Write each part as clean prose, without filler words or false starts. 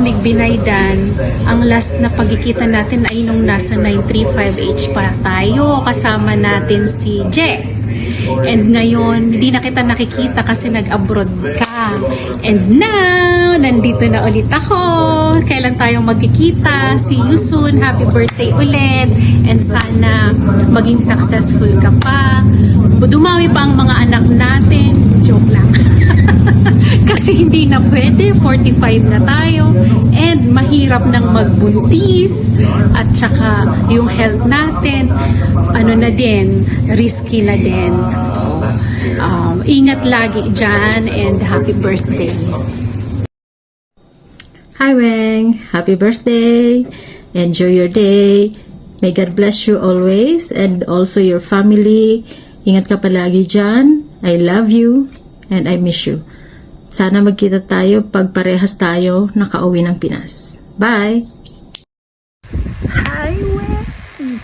Amig Binaydan, ang last na pagkikita natin ay nung nasa 935H pa tayo. Kasama natin si Je. And ngayon, hindi na kita nakikita kasi nag-abroad ka. And now, nandito na ulit ako. Kailan tayo magkikita? See you soon. Happy birthday ulit. And sana maging successful ka pa. Dumami pa ang mga anak natin. Joke lang. Kasi hindi na pwede, 45 na tayo, and mahirap nang magbuntis, at saka yung health natin, ano na din, risky na din. Ingat lagi dyan, and happy birthday. Hi Weng! Happy birthday! Enjoy your day! May God bless you always, and also your family. Ingat ka palagi dyan. I love you, and I miss you. Sana magkita tayo pag parehas tayo nakauwi ng Pinas. Bye! Hi, Weng!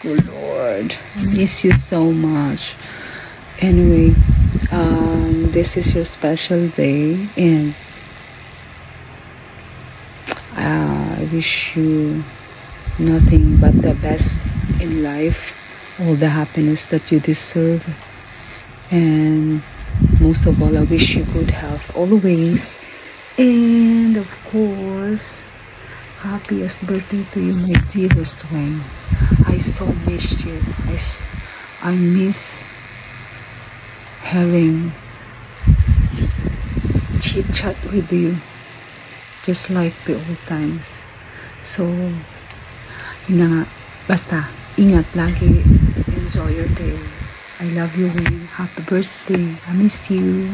Good Lord, I miss you so much. Anyway, this is your special day, and I wish you nothing but the best in life, all the happiness that you deserve, and most of all, I wish you good health always. And of course, happiest birthday to you, my dearest Weng. I so miss you. I miss having chit chat with you, just like the old times. So, yun na nga. Basta, ingat lagi. Enjoy your day. I love you, Weng. Happy birthday. I miss you.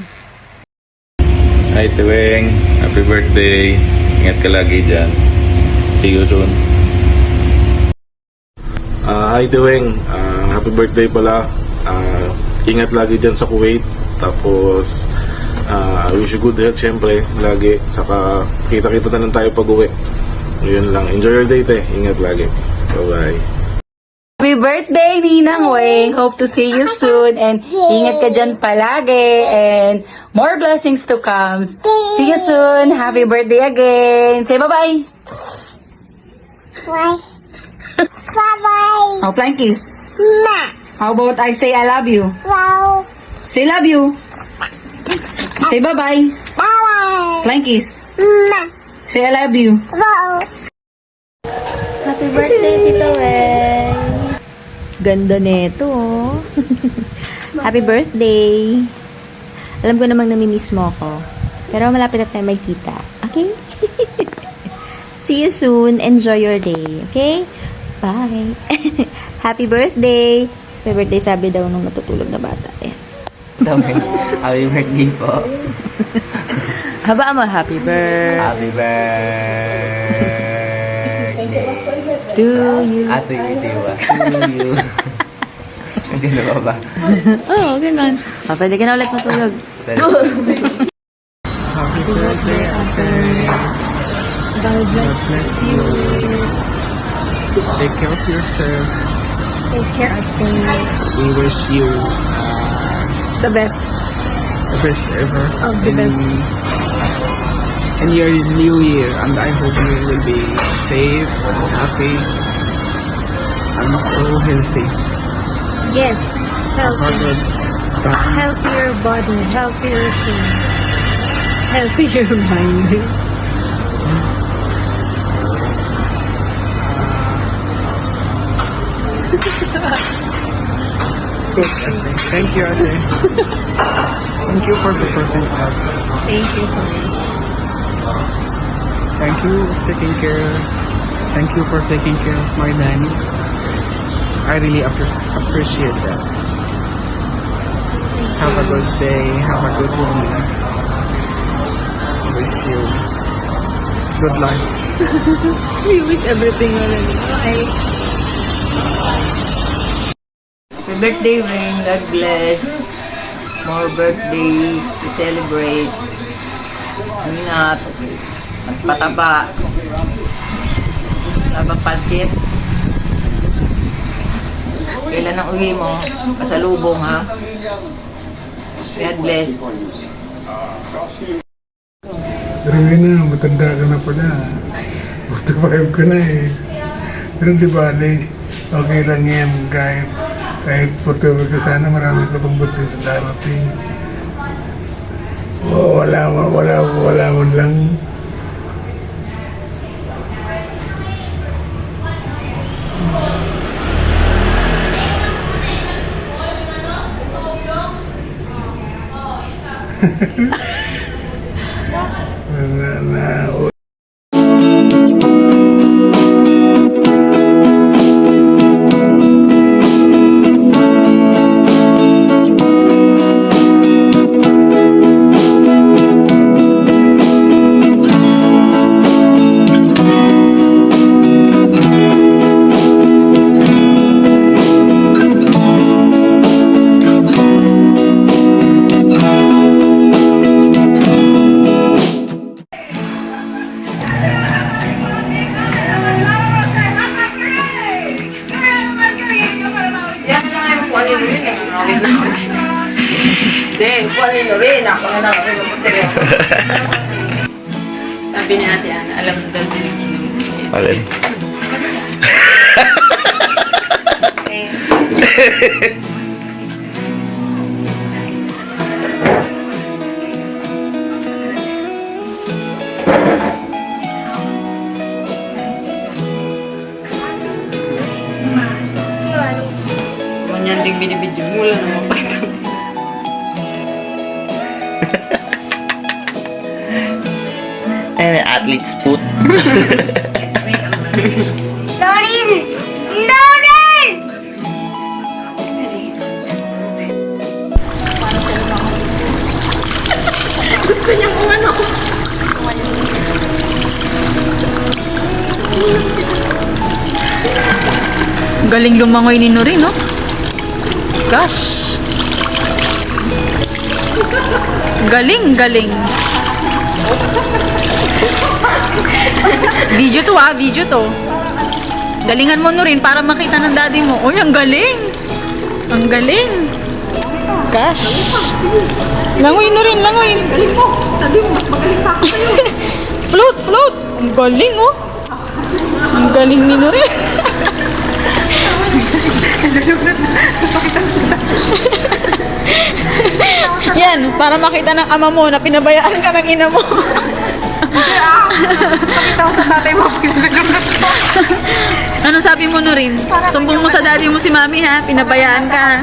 Hi, Weng. Happy birthday. Ingat ka lagi dyan. See you soon. Hi, Weng. Happy birthday pala. Ingat lagi dyan sa Kuwait. Tapos, I wish you good health, syempre. Lagi. Saka, kita-kita na lang tayo pag-uwi. Yun lang. Enjoy your day, te. Ingat lagi. Bye-bye. Happy birthday, Ninang Weng. Hope to see you soon. And ingat ka dyan palagi. And more blessings to come. See you soon. Happy birthday again. Say bye-bye. Bye. Bye-bye. Oh, flying kiss. Ma. How about I say I love you? Wow. Say love you. Say bye-bye. Bye-bye. Flying kiss. Ma. Say I love you. Wow. Happy birthday, Tita Weng! Ganda neto, oh. Happy birthday! Alam ko namang namimiss mo ako. Pero malapit na tayo magkita. Okay? See you soon. Enjoy your day. Okay? Bye! Happy birthday! Happy birthday sabi daw nung natutulog na bata. Eh. Happy birthday po. Haba mo, happy birthday. Happy birthday. To you. To you, diba? To you. Hindi na ba ba? Oo, ganun. Pwede ka na ulit matulog. Happy birthday, Ate. God bless you. Take care of yourself. Take care of things. We wish you The best the best ever. of the best. In your new year, and I hope you will be safe and happy and so healthy. Yes. Healthy. Happy Healthier body, healthier soul, healthier mind. Thank you, Ate. Thank you for supporting us. Thank you for this. Thank you for taking care. Thank you for taking care of my nanny. I really appreciate that. Have a good day. Have a good woman. Wish you good life. We wish everything already. Okay. Happy birthday, Weng. God bless. More birthdays to celebrate. Ingat. Magpataba. Labang pansit. Kailan ang uwi mo? Pasalubong, ha? God bless. Rowena, matanda ka na pala. 45 ka na eh. Pero di bale, okay lang yan. Kahit 45 ka sana, marami ka pang buti sa darating. Wala man lang. Sabi ni Ate Ana, alam na daw din yung Alin? Ganyan din binibidyo mo lang naman pa ito. Athlete's foot. Norin! Norin! Galing lumangoy ni Norin, no? Gosh! Galing, galing. Video to ah, video to. Galingan mo Norin para makita ng daddy mo. Uy, ang galing! Ang galing! Gosh! Langoy Norin, langoy! Galing mo! Sabi mo, mas magaling pa ako sa'yo. Float, float! Ang galing oh! Ang galing ni Norin. Yan, para makita ng ama mo na pinabayaan ka ng ina mo. Pakita ko sa tatay mo. Anong sabi mo, Norin? Sumbong mo sa daddy mo si mami ha, pinabayaan ka ha.